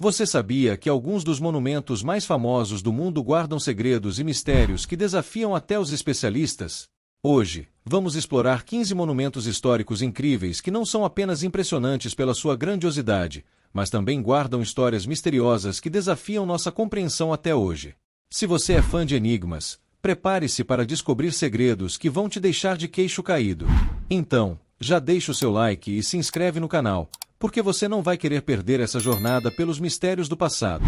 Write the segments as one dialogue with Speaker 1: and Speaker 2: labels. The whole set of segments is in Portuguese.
Speaker 1: Você sabia que alguns dos monumentos mais famosos do mundo guardam segredos e mistérios que desafiam até os especialistas? Hoje, vamos explorar 15 monumentos históricos incríveis que não são apenas impressionantes pela sua grandiosidade, mas também guardam histórias misteriosas que desafiam nossa compreensão até hoje. Se você é fã de enigmas, prepare-se para descobrir segredos que vão te deixar de queixo caído. Então, já deixa o seu like e se inscreve no canal, porque você não vai querer perder essa jornada pelos mistérios do passado.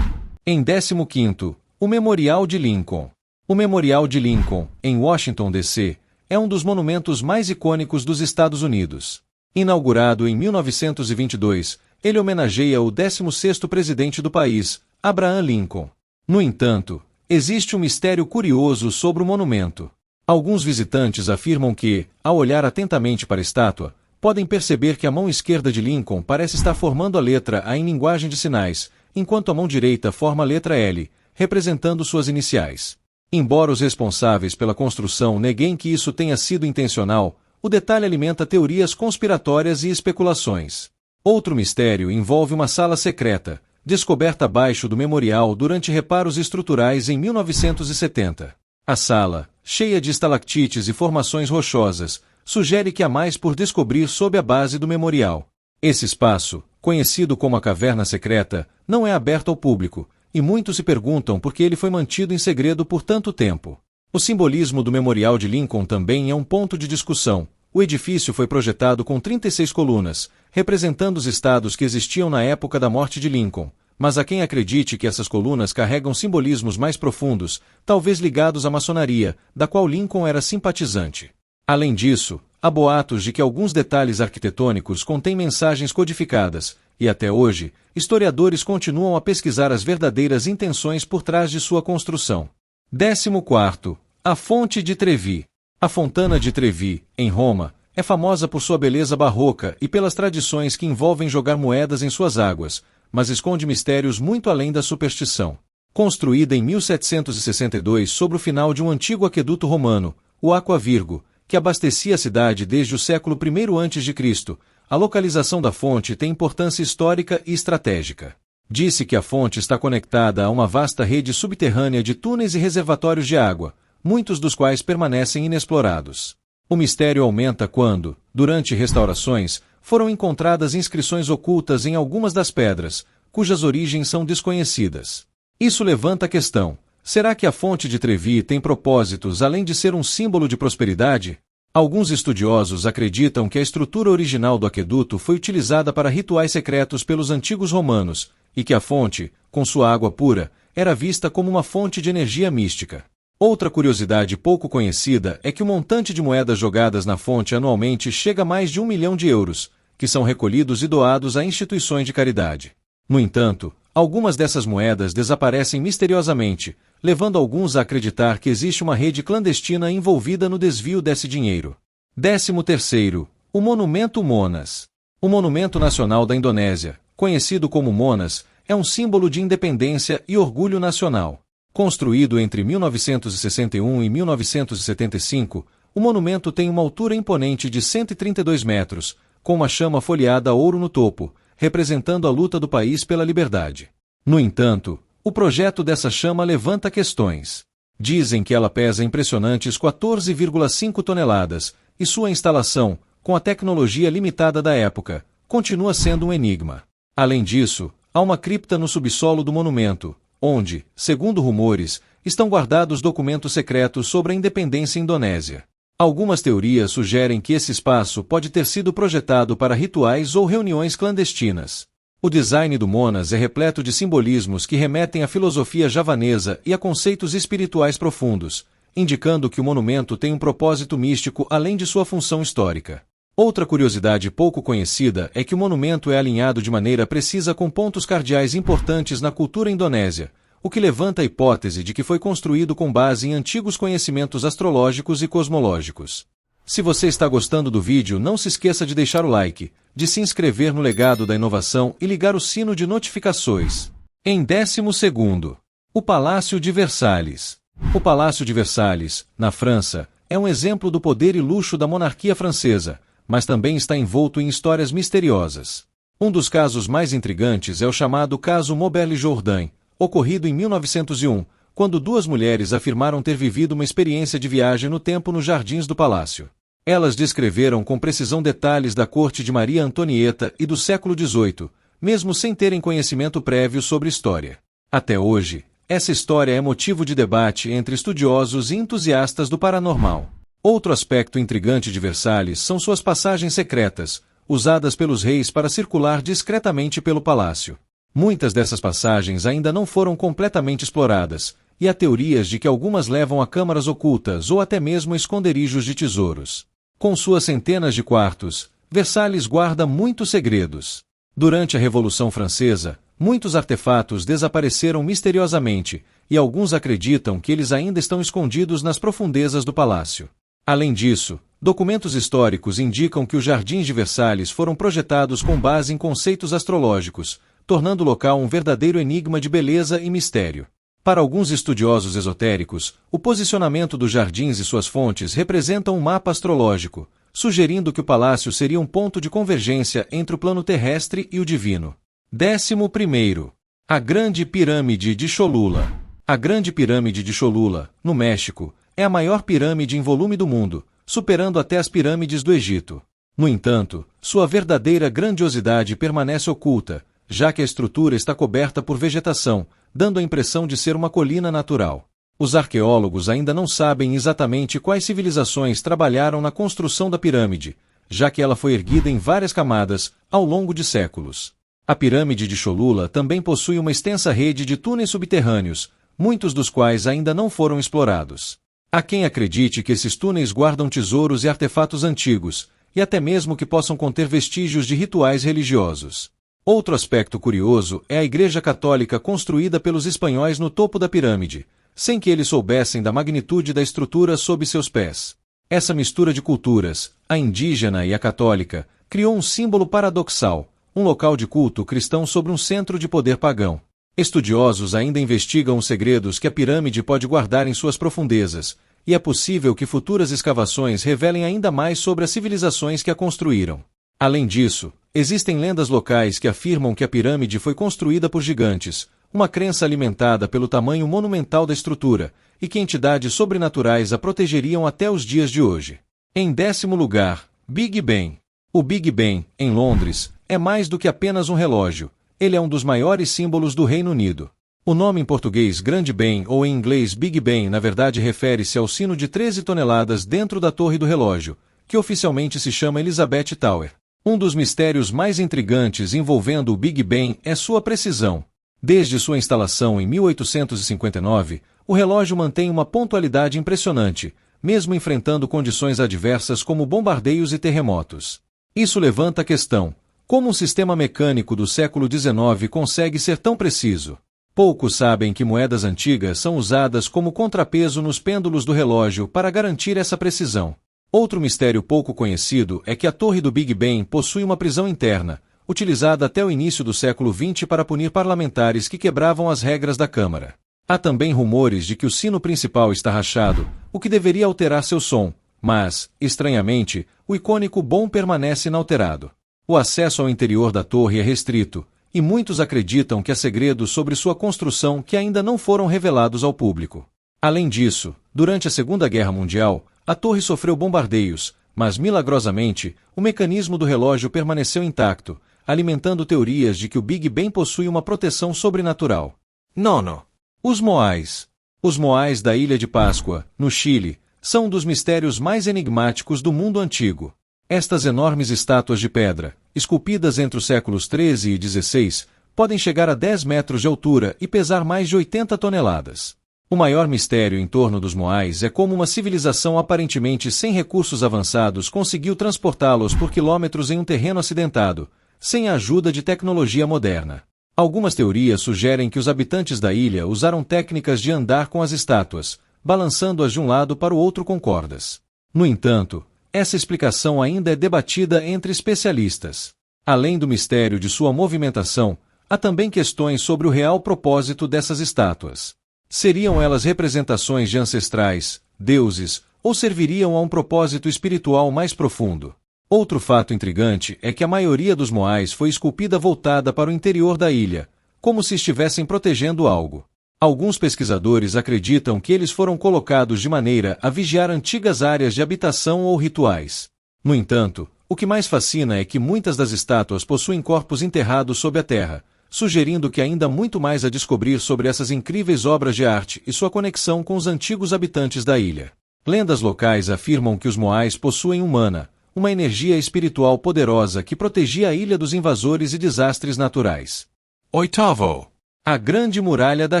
Speaker 1: Em 15º, o Memorial de Lincoln. O Memorial de Lincoln, em Washington, D.C., é um dos monumentos mais icônicos dos Estados Unidos. Inaugurado em 1922, ele homenageia o 16º presidente do país, Abraham Lincoln. No entanto, existe um mistério curioso sobre o monumento. Alguns visitantes afirmam que, ao olhar atentamente para a estátua, podem perceber que a mão esquerda de Lincoln parece estar formando a letra A em linguagem de sinais, enquanto a mão direita forma a letra L, representando suas iniciais. Embora os responsáveis pela construção neguem que isso tenha sido intencional, o detalhe alimenta teorias conspiratórias e especulações. Outro mistério envolve uma sala secreta, descoberta abaixo do memorial durante reparos estruturais em 1970. A sala, cheia de estalactites e formações rochosas, sugere que há mais por descobrir sob a base do memorial. Esse espaço, conhecido como a Caverna Secreta, não é aberto ao público, e muitos se perguntam por que ele foi mantido em segredo por tanto tempo. O simbolismo do Memorial de Lincoln também é um ponto de discussão. O edifício foi projetado com 36 colunas, representando os estados que existiam na época da morte de Lincoln, mas há quem acredite que essas colunas carregam simbolismos mais profundos, talvez ligados à maçonaria, da qual Lincoln era simpatizante. Além disso, há boatos de que alguns detalhes arquitetônicos contêm mensagens codificadas, e até hoje, historiadores continuam a pesquisar as verdadeiras intenções por trás de sua construção. 14º, a Fonte de Trevi. A Fontana de Trevi, em Roma, é famosa por sua beleza barroca e pelas tradições que envolvem jogar moedas em suas águas, mas esconde mistérios muito além da superstição. Construída em 1762 sobre o final de um antigo aqueduto romano, o Aqua Virgo, que abastecia a cidade desde o século I a.C., a localização da fonte tem importância histórica e estratégica. Disse que a fonte está conectada a uma vasta rede subterrânea de túneis e reservatórios de água, muitos dos quais permanecem inexplorados. O mistério aumenta quando, durante restaurações, foram encontradas inscrições ocultas em algumas das pedras, cujas origens são desconhecidas. Isso levanta a questão: será que a Fonte de Trevi tem propósitos além de ser um símbolo de prosperidade? Alguns estudiosos acreditam que a estrutura original do aqueduto foi utilizada para rituais secretos pelos antigos romanos, e que a fonte, com sua água pura, era vista como uma fonte de energia mística. Outra curiosidade pouco conhecida é que o montante de moedas jogadas na fonte anualmente chega a mais de 1 milhão de euros, que são recolhidos e doados a instituições de caridade. No entanto, algumas dessas moedas desaparecem misteriosamente, levando alguns a acreditar que existe uma rede clandestina envolvida no desvio desse dinheiro. 13º, o Monumento Monas. O Monumento Nacional da Indonésia, conhecido como Monas, é um símbolo de independência e orgulho nacional. Construído entre 1961 e 1975, o monumento tem uma altura imponente de 132 metros, com uma chama folheada a ouro no topo, representando a luta do país pela liberdade. No entanto, o projeto dessa chama levanta questões. Dizem que ela pesa impressionantes 14,5 toneladas, e sua instalação, com a tecnologia limitada da época, continua sendo um enigma. Além disso, há uma cripta no subsolo do monumento, onde, segundo rumores, estão guardados documentos secretos sobre a independência indonésia. Algumas teorias sugerem que esse espaço pode ter sido projetado para rituais ou reuniões clandestinas. O design do Monas é repleto de simbolismos que remetem à filosofia javanesa e a conceitos espirituais profundos, indicando que o monumento tem um propósito místico além de sua função histórica. Outra curiosidade pouco conhecida é que o monumento é alinhado de maneira precisa com pontos cardeais importantes na cultura indonésia, o que levanta a hipótese de que foi construído com base em antigos conhecimentos astrológicos e cosmológicos. Se você está gostando do vídeo, não se esqueça de deixar o like, de se inscrever no Legado da Inovação e ligar o sino de notificações. Em 12º, o Palácio de Versalhes. O Palácio de Versalhes, na França, é um exemplo do poder e luxo da monarquia francesa, mas também está envolto em histórias misteriosas. Um dos casos mais intrigantes é o chamado caso Moberly-Jourdain, ocorrido em 1901, quando duas mulheres afirmaram ter vivido uma experiência de viagem no tempo nos jardins do palácio. Elas descreveram com precisão detalhes da corte de Maria Antonieta e do século XVIII, mesmo sem terem conhecimento prévio sobre história. Até hoje, essa história é motivo de debate entre estudiosos e entusiastas do paranormal. Outro aspecto intrigante de Versalhes são suas passagens secretas, usadas pelos reis para circular discretamente pelo palácio. Muitas dessas passagens ainda não foram completamente exploradas, e há teorias de que algumas levam a câmaras ocultas ou até mesmo esconderijos de tesouros. Com suas centenas de quartos, Versalhes guarda muitos segredos. Durante a Revolução Francesa, muitos artefatos desapareceram misteriosamente, e alguns acreditam que eles ainda estão escondidos nas profundezas do palácio. Além disso, documentos históricos indicam que os jardins de Versalhes foram projetados com base em conceitos astrológicos, tornando o local um verdadeiro enigma de beleza e mistério. Para alguns estudiosos esotéricos, o posicionamento dos jardins e suas fontes representam um mapa astrológico, sugerindo que o palácio seria um ponto de convergência entre o plano terrestre e o divino. 11º. A Grande Pirâmide de Cholula. A Grande Pirâmide de Cholula, no México, é a maior pirâmide em volume do mundo, superando até as pirâmides do Egito. No entanto, sua verdadeira grandiosidade permanece oculta, já que a estrutura está coberta por vegetação, dando a impressão de ser uma colina natural. Os arqueólogos ainda não sabem exatamente quais civilizações trabalharam na construção da pirâmide, já que ela foi erguida em várias camadas, ao longo de séculos. A pirâmide de Cholula também possui uma extensa rede de túneis subterrâneos, muitos dos quais ainda não foram explorados. Há quem acredite que esses túneis guardam tesouros e artefatos antigos, e até mesmo que possam conter vestígios de rituais religiosos. Outro aspecto curioso é a Igreja Católica construída pelos espanhóis no topo da pirâmide, sem que eles soubessem da magnitude da estrutura sob seus pés. Essa mistura de culturas, a indígena e a católica, criou um símbolo paradoxal, um local de culto cristão sobre um centro de poder pagão. Estudiosos ainda investigam os segredos que a pirâmide pode guardar em suas profundezas, e é possível que futuras escavações revelem ainda mais sobre as civilizações que a construíram. Além disso, existem lendas locais que afirmam que a pirâmide foi construída por gigantes, uma crença alimentada pelo tamanho monumental da estrutura, e que entidades sobrenaturais a protegeriam até os dias de hoje. Em 10º lugar, Big Ben. O Big Ben, em Londres, é mais do que apenas um relógio. Ele é um dos maiores símbolos do Reino Unido. O nome em português Grande Ben ou em inglês Big Ben na verdade refere-se ao sino de 13 toneladas dentro da torre do relógio, que oficialmente se chama Elizabeth Tower. Um dos mistérios mais intrigantes envolvendo o Big Ben é sua precisão. Desde sua instalação em 1859, o relógio mantém uma pontualidade impressionante, mesmo enfrentando condições adversas como bombardeios e terremotos. Isso levanta a questão: como um sistema mecânico do século XIX consegue ser tão preciso? Poucos sabem que moedas antigas são usadas como contrapeso nos pêndulos do relógio para garantir essa precisão. Outro mistério pouco conhecido é que a torre do Big Ben possui uma prisão interna, utilizada até o início do século XX para punir parlamentares que quebravam as regras da Câmara. Há também rumores de que o sino principal está rachado, o que deveria alterar seu som, mas, estranhamente, o icônico bom permanece inalterado. O acesso ao interior da torre é restrito, e muitos acreditam que há segredos sobre sua construção que ainda não foram revelados ao público. Além disso, durante a Segunda Guerra Mundial, a torre sofreu bombardeios, mas milagrosamente, o mecanismo do relógio permaneceu intacto, alimentando teorias de que o Big Ben possui uma proteção sobrenatural. 9. Os Moais. Os Moais da Ilha de Páscoa, no Chile, são um dos mistérios mais enigmáticos do mundo antigo. Estas enormes estátuas de pedra, esculpidas entre os séculos XIII e XVI, podem chegar a 10 metros de altura e pesar mais de 80 toneladas. O maior mistério em torno dos Moais é como uma civilização aparentemente sem recursos avançados conseguiu transportá-los por quilômetros em um terreno acidentado, sem a ajuda de tecnologia moderna. Algumas teorias sugerem que os habitantes da ilha usaram técnicas de andar com as estátuas, balançando-as de um lado para o outro com cordas. No entanto, essa explicação ainda é debatida entre especialistas. Além do mistério de sua movimentação, há também questões sobre o real propósito dessas estátuas. Seriam elas representações de ancestrais, deuses, ou serviriam a um propósito espiritual mais profundo? Outro fato intrigante é que a maioria dos moais foi esculpida voltada para o interior da ilha, como se estivessem protegendo algo. Alguns pesquisadores acreditam que eles foram colocados de maneira a vigiar antigas áreas de habitação ou rituais. No entanto, o que mais fascina é que muitas das estátuas possuem corpos enterrados sob a terra, sugerindo que ainda há muito mais a descobrir sobre essas incríveis obras de arte e sua conexão com os antigos habitantes da ilha. Lendas locais afirmam que os moais possuem um mana, uma energia espiritual poderosa que protegia a ilha dos invasores e desastres naturais. Oitavo. A Grande Muralha da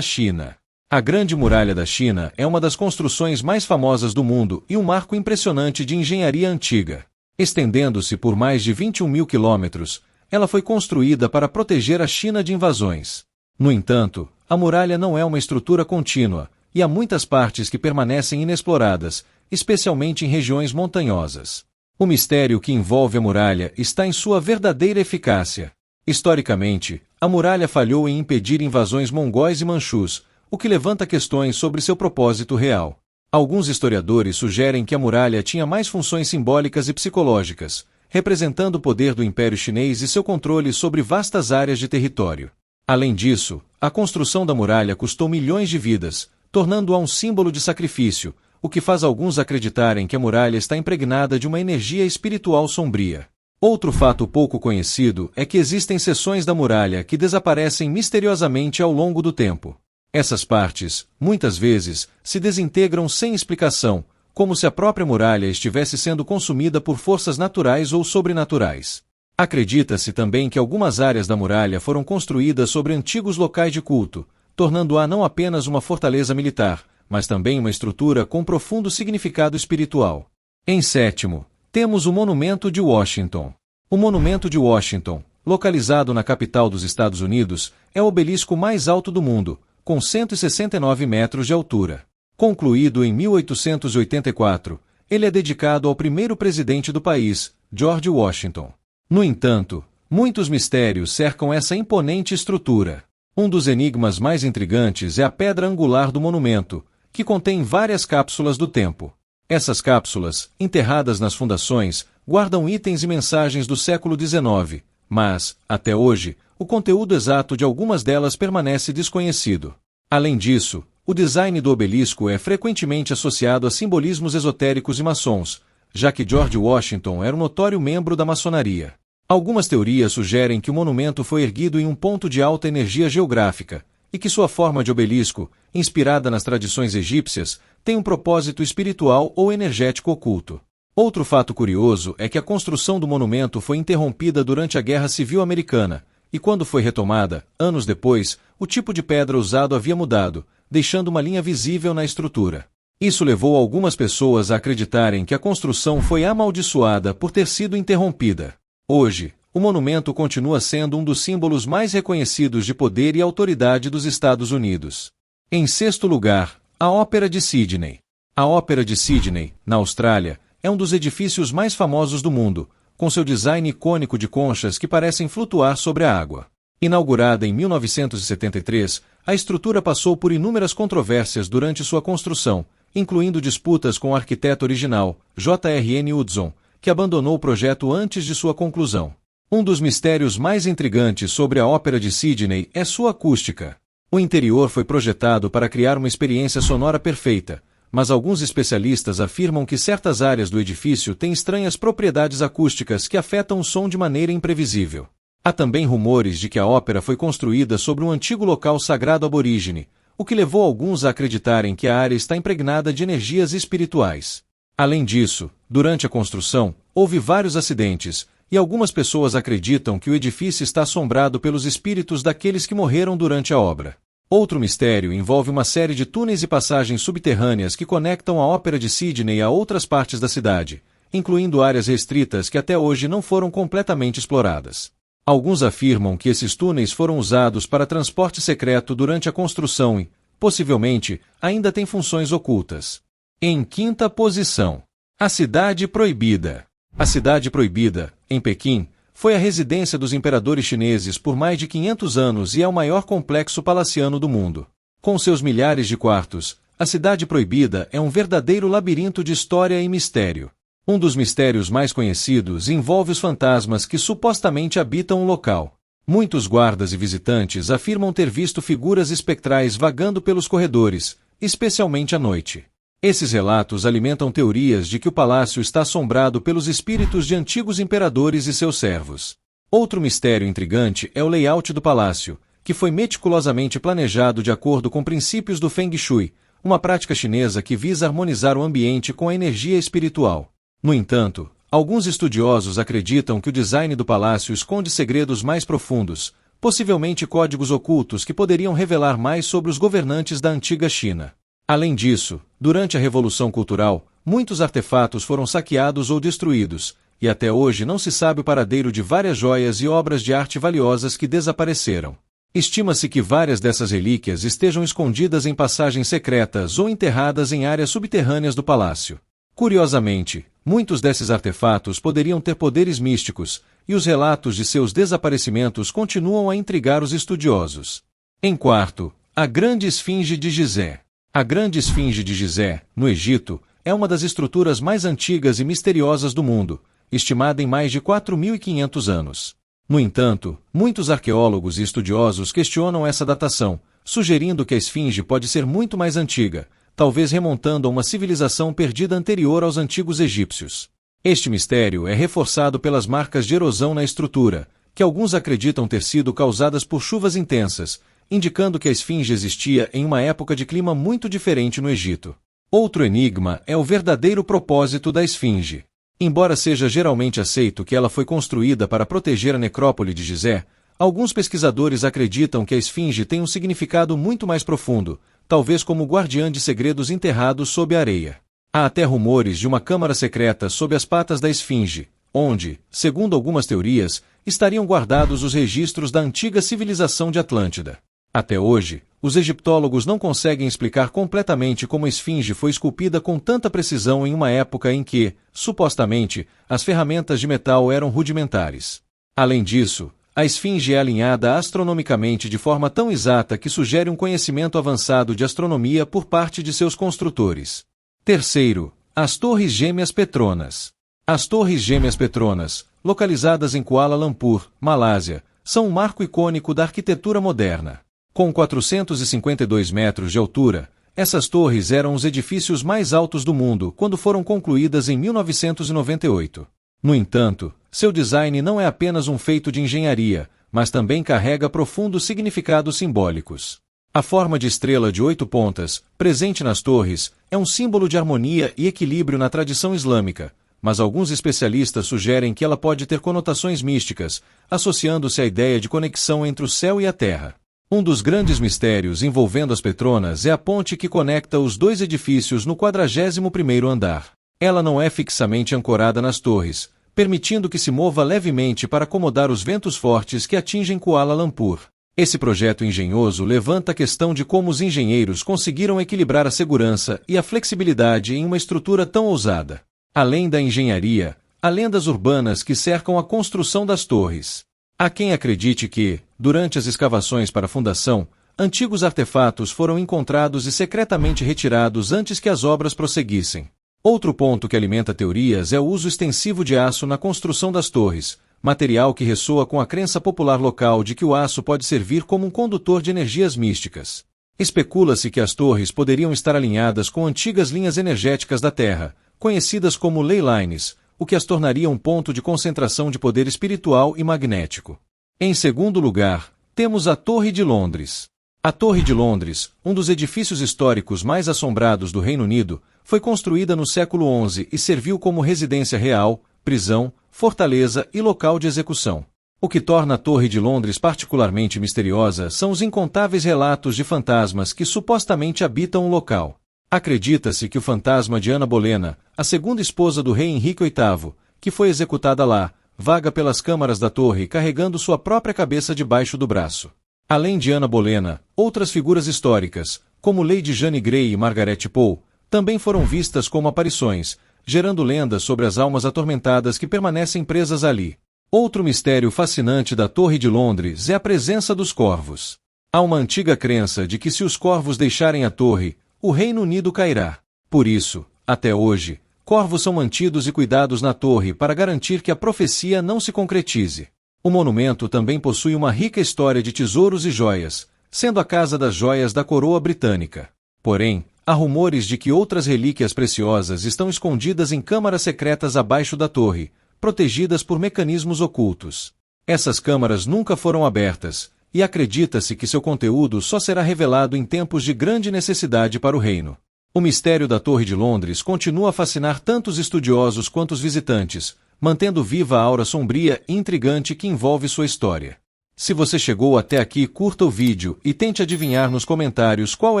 Speaker 1: China. A Grande Muralha da China é uma das construções mais famosas do mundo e um marco impressionante de engenharia antiga. Estendendo-se por mais de 21 mil quilômetros, ela foi construída para proteger a China de invasões. No entanto, a muralha não é uma estrutura contínua, e há muitas partes que permanecem inexploradas, especialmente em regiões montanhosas. O mistério que envolve a muralha está em sua verdadeira eficácia. Historicamente, a muralha falhou em impedir invasões mongóis e manchus, o que levanta questões sobre seu propósito real. Alguns historiadores sugerem que a muralha tinha mais funções simbólicas e psicológicas, representando o poder do Império Chinês e seu controle sobre vastas áreas de território. Além disso, a construção da muralha custou milhões de vidas, tornando-a um símbolo de sacrifício, o que faz alguns acreditarem que a muralha está impregnada de uma energia espiritual sombria. Outro fato pouco conhecido é que existem seções da muralha que desaparecem misteriosamente ao longo do tempo. Essas partes, muitas vezes, se desintegram sem explicação, como se a própria muralha estivesse sendo consumida por forças naturais ou sobrenaturais. Acredita-se também que algumas áreas da muralha foram construídas sobre antigos locais de culto, tornando-a não apenas uma fortaleza militar, mas também uma estrutura com profundo significado espiritual. Em sétimo, temos o Monumento de Washington. O Monumento de Washington, localizado na capital dos Estados Unidos, é o obelisco mais alto do mundo, com 169 metros de altura. Concluído em 1884, ele é dedicado ao primeiro presidente do país, George Washington. No entanto, muitos mistérios cercam essa imponente estrutura. Um dos enigmas mais intrigantes é a pedra angular do monumento, que contém várias cápsulas do tempo. Essas cápsulas, enterradas nas fundações, guardam itens e mensagens do século XIX, mas, até hoje, o conteúdo exato de algumas delas permanece desconhecido. Além disso, o design do obelisco é frequentemente associado a simbolismos esotéricos e maçons, já que George Washington era um notório membro da maçonaria. Algumas teorias sugerem que o monumento foi erguido em um ponto de alta energia geográfica, e que sua forma de obelisco, inspirada nas tradições egípcias, tem um propósito espiritual ou energético oculto. Outro fato curioso é que a construção do monumento foi interrompida durante a Guerra Civil Americana, e quando foi retomada, anos depois, o tipo de pedra usado havia mudado, deixando uma linha visível na estrutura. Isso levou algumas pessoas a acreditarem que a construção foi amaldiçoada por ter sido interrompida. Hoje, o monumento continua sendo um dos símbolos mais reconhecidos de poder e autoridade dos Estados Unidos. Em sexto lugar, a Ópera de Sydney. A Ópera de Sydney, na Austrália, é um dos edifícios mais famosos do mundo, com seu design icônico de conchas que parecem flutuar sobre a água. Inaugurada em 1973, a estrutura passou por inúmeras controvérsias durante sua construção, incluindo disputas com o arquiteto original, J.R.N. Utzon, que abandonou o projeto antes de sua conclusão. Um dos mistérios mais intrigantes sobre a Ópera de Sydney é sua acústica. O interior foi projetado para criar uma experiência sonora perfeita, mas alguns especialistas afirmam que certas áreas do edifício têm estranhas propriedades acústicas que afetam o som de maneira imprevisível. Há também rumores de que a ópera foi construída sobre um antigo local sagrado aborígene, o que levou alguns a acreditarem que a área está impregnada de energias espirituais. Além disso, durante a construção, houve vários acidentes, e algumas pessoas acreditam que o edifício está assombrado pelos espíritos daqueles que morreram durante a obra. Outro mistério envolve uma série de túneis e passagens subterrâneas que conectam a Ópera de Sydney a outras partes da cidade, incluindo áreas restritas que até hoje não foram completamente exploradas. Alguns afirmam que esses túneis foram usados para transporte secreto durante a construção e, possivelmente, ainda têm funções ocultas. Em quinta posição, a Cidade Proibida. A Cidade Proibida, em Pequim, foi a residência dos imperadores chineses por mais de 500 anos e é o maior complexo palaciano do mundo. Com seus milhares de quartos, a Cidade Proibida é um verdadeiro labirinto de história e mistério. Um dos mistérios mais conhecidos envolve os fantasmas que supostamente habitam o local. Muitos guardas e visitantes afirmam ter visto figuras espectrais vagando pelos corredores, especialmente à noite. Esses relatos alimentam teorias de que o palácio está assombrado pelos espíritos de antigos imperadores e seus servos. Outro mistério intrigante é o layout do palácio, que foi meticulosamente planejado de acordo com princípios do Feng Shui, uma prática chinesa que visa harmonizar o ambiente com a energia espiritual. No entanto, alguns estudiosos acreditam que o design do palácio esconde segredos mais profundos, possivelmente códigos ocultos que poderiam revelar mais sobre os governantes da antiga China. Além disso, durante a Revolução Cultural, muitos artefatos foram saqueados ou destruídos, e até hoje não se sabe o paradeiro de várias joias e obras de arte valiosas que desapareceram. Estima-se que várias dessas relíquias estejam escondidas em passagens secretas ou enterradas em áreas subterrâneas do palácio. Curiosamente, muitos desses artefatos poderiam ter poderes místicos, e os relatos de seus desaparecimentos continuam a intrigar os estudiosos. Em quarto, a Grande Esfinge de Gizé. A Grande Esfinge de Gizé, no Egito, é uma das estruturas mais antigas e misteriosas do mundo, estimada em mais de 4.500 anos. No entanto, muitos arqueólogos e estudiosos questionam essa datação, sugerindo que a esfinge pode ser muito mais antiga, talvez remontando a uma civilização perdida anterior aos antigos egípcios. Este mistério é reforçado pelas marcas de erosão na estrutura, que alguns acreditam ter sido causadas por chuvas intensas, indicando que a esfinge existia em uma época de clima muito diferente no Egito. Outro enigma é o verdadeiro propósito da esfinge. Embora seja geralmente aceito que ela foi construída para proteger a necrópole de Gizé, alguns pesquisadores acreditam que a esfinge tem um significado muito mais profundo, talvez como guardiã de segredos enterrados sob a areia. Há até rumores de uma câmara secreta sob as patas da esfinge, onde, segundo algumas teorias, estariam guardados os registros da antiga civilização de Atlântida. Até hoje, os egiptólogos não conseguem explicar completamente como a esfinge foi esculpida com tanta precisão em uma época em que, supostamente, as ferramentas de metal eram rudimentares. Além disso, a esfinge é alinhada astronomicamente de forma tão exata que sugere um conhecimento avançado de astronomia por parte de seus construtores. Terceiro, as Torres Gêmeas Petronas. As Torres Gêmeas Petronas, localizadas em Kuala Lumpur, Malásia, são um marco icônico da arquitetura moderna. Com 452 metros de altura, essas torres eram os edifícios mais altos do mundo quando foram concluídas em 1998. No entanto, seu design não é apenas um feito de engenharia, mas também carrega profundos significados simbólicos. A forma de estrela de 8 pontas, presente nas torres, é um símbolo de harmonia e equilíbrio na tradição islâmica, mas alguns especialistas sugerem que ela pode ter conotações místicas, associando-se à ideia de conexão entre o céu e a terra. Um dos grandes mistérios envolvendo as Petronas é a ponte que conecta os dois edifícios no 41º andar. Ela não é fixamente ancorada nas torres, permitindo que se mova levemente para acomodar os ventos fortes que atingem Kuala Lumpur. Esse projeto engenhoso levanta a questão de como os engenheiros conseguiram equilibrar a segurança e a flexibilidade em uma estrutura tão ousada. Além da engenharia, há lendas urbanas que cercam a construção das torres. Há quem acredite que, durante as escavações para a fundação, antigos artefatos foram encontrados e secretamente retirados antes que as obras prosseguissem. Outro ponto que alimenta teorias é o uso extensivo de aço na construção das torres, material que ressoa com a crença popular local de que o aço pode servir como um condutor de energias místicas. Especula-se que as torres poderiam estar alinhadas com antigas linhas energéticas da Terra, conhecidas como ley lines, o que as tornaria um ponto de concentração de poder espiritual e magnético. Em segundo lugar, temos a Torre de Londres. A Torre de Londres, um dos edifícios históricos mais assombrados do Reino Unido, foi construída no século XI e serviu como residência real, prisão, fortaleza e local de execução. O que torna a Torre de Londres particularmente misteriosa são os incontáveis relatos de fantasmas que supostamente habitam o local. Acredita-se que o fantasma de Ana Bolena, a segunda esposa do rei Henrique VIII, que foi executada lá, vaga pelas câmaras da torre carregando sua própria cabeça debaixo do braço. Além de Ana Bolena, outras figuras históricas, como Lady Jane Grey e Margaret Poe, também foram vistas como aparições, gerando lendas sobre as almas atormentadas que permanecem presas ali. Outro mistério fascinante da Torre de Londres é a presença dos corvos. Há uma antiga crença de que se os corvos deixarem a torre, o Reino Unido cairá. Por isso, até hoje, corvos são mantidos e cuidados na torre para garantir que a profecia não se concretize. O monumento também possui uma rica história de tesouros e joias, sendo a casa das joias da coroa britânica. Porém, há rumores de que outras relíquias preciosas estão escondidas em câmaras secretas abaixo da torre, protegidas por mecanismos ocultos. Essas câmaras nunca foram abertas, e acredita-se que seu conteúdo só será revelado em tempos de grande necessidade para o reino. O mistério da Torre de Londres continua a fascinar tanto os estudiosos quanto os visitantes, mantendo viva a aura sombria e intrigante que envolve sua história. Se você chegou até aqui, curta o vídeo e tente adivinhar nos comentários qual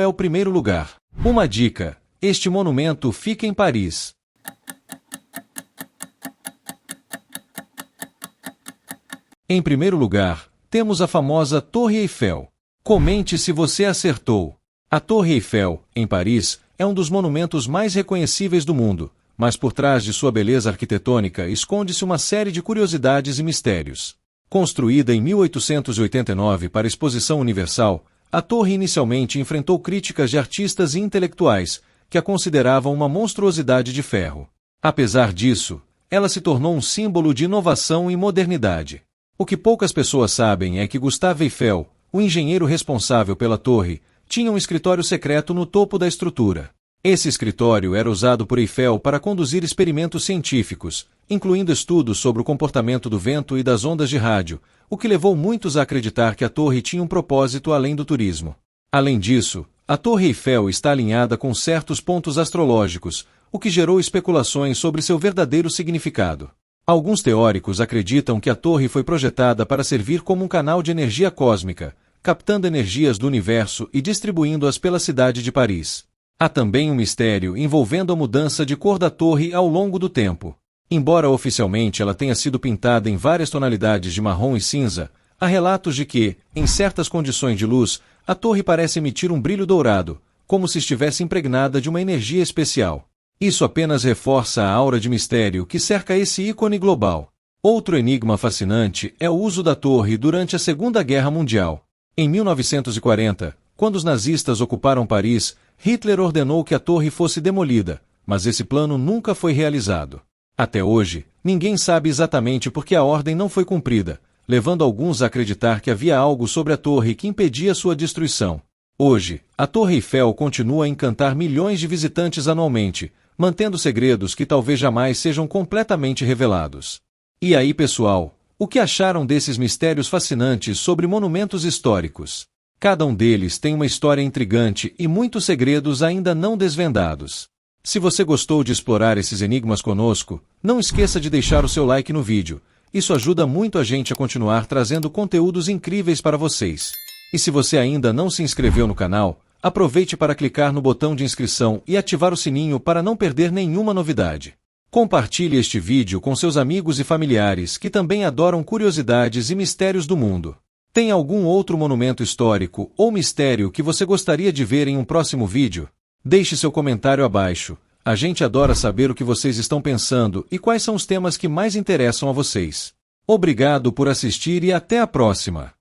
Speaker 1: é o primeiro lugar. Uma dica: este monumento fica em Paris. Em primeiro lugar, temos a famosa Torre Eiffel. Comente se você acertou. A Torre Eiffel, em Paris, é um dos monumentos mais reconhecíveis do mundo, mas por trás de sua beleza arquitetônica esconde-se uma série de curiosidades e mistérios. Construída em 1889 para exposição universal, a torre inicialmente enfrentou críticas de artistas e intelectuais, que a consideravam uma monstruosidade de ferro. Apesar disso, ela se tornou um símbolo de inovação e modernidade. O que poucas pessoas sabem é que Gustave Eiffel, o engenheiro responsável pela torre, tinha um escritório secreto no topo da estrutura. Esse escritório era usado por Eiffel para conduzir experimentos científicos, incluindo estudos sobre o comportamento do vento e das ondas de rádio, o que levou muitos a acreditar que a torre tinha um propósito além do turismo. Além disso, a Torre Eiffel está alinhada com certos pontos astrológicos, o que gerou especulações sobre seu verdadeiro significado. Alguns teóricos acreditam que a torre foi projetada para servir como um canal de energia cósmica, captando energias do universo e distribuindo-as pela cidade de Paris. Há também um mistério envolvendo a mudança de cor da torre ao longo do tempo. Embora oficialmente ela tenha sido pintada em várias tonalidades de marrom e cinza, há relatos de que, em certas condições de luz, a torre parece emitir um brilho dourado, como se estivesse impregnada de uma energia especial. Isso apenas reforça a aura de mistério que cerca esse ícone global. Outro enigma fascinante é o uso da torre durante a Segunda Guerra Mundial. Em 1940, quando os nazistas ocuparam Paris, Hitler ordenou que a torre fosse demolida, mas esse plano nunca foi realizado. Até hoje, ninguém sabe exatamente por que a ordem não foi cumprida, levando alguns a acreditar que havia algo sobre a torre que impedia sua destruição. Hoje, a Torre Eiffel continua a encantar milhões de visitantes anualmente, mantendo segredos que talvez jamais sejam completamente revelados. E aí, pessoal, o que acharam desses mistérios fascinantes sobre monumentos históricos? Cada um deles tem uma história intrigante e muitos segredos ainda não desvendados. Se você gostou de explorar esses enigmas conosco, não esqueça de deixar o seu like no vídeo. Isso ajuda muito a gente a continuar trazendo conteúdos incríveis para vocês. E se você ainda não se inscreveu no canal, aproveite para clicar no botão de inscrição e ativar o sininho para não perder nenhuma novidade. Compartilhe este vídeo com seus amigos e familiares que também adoram curiosidades e mistérios do mundo. Tem algum outro monumento histórico ou mistério que você gostaria de ver em um próximo vídeo? Deixe seu comentário abaixo. A gente adora saber o que vocês estão pensando e quais são os temas que mais interessam a vocês. Obrigado por assistir e até a próxima!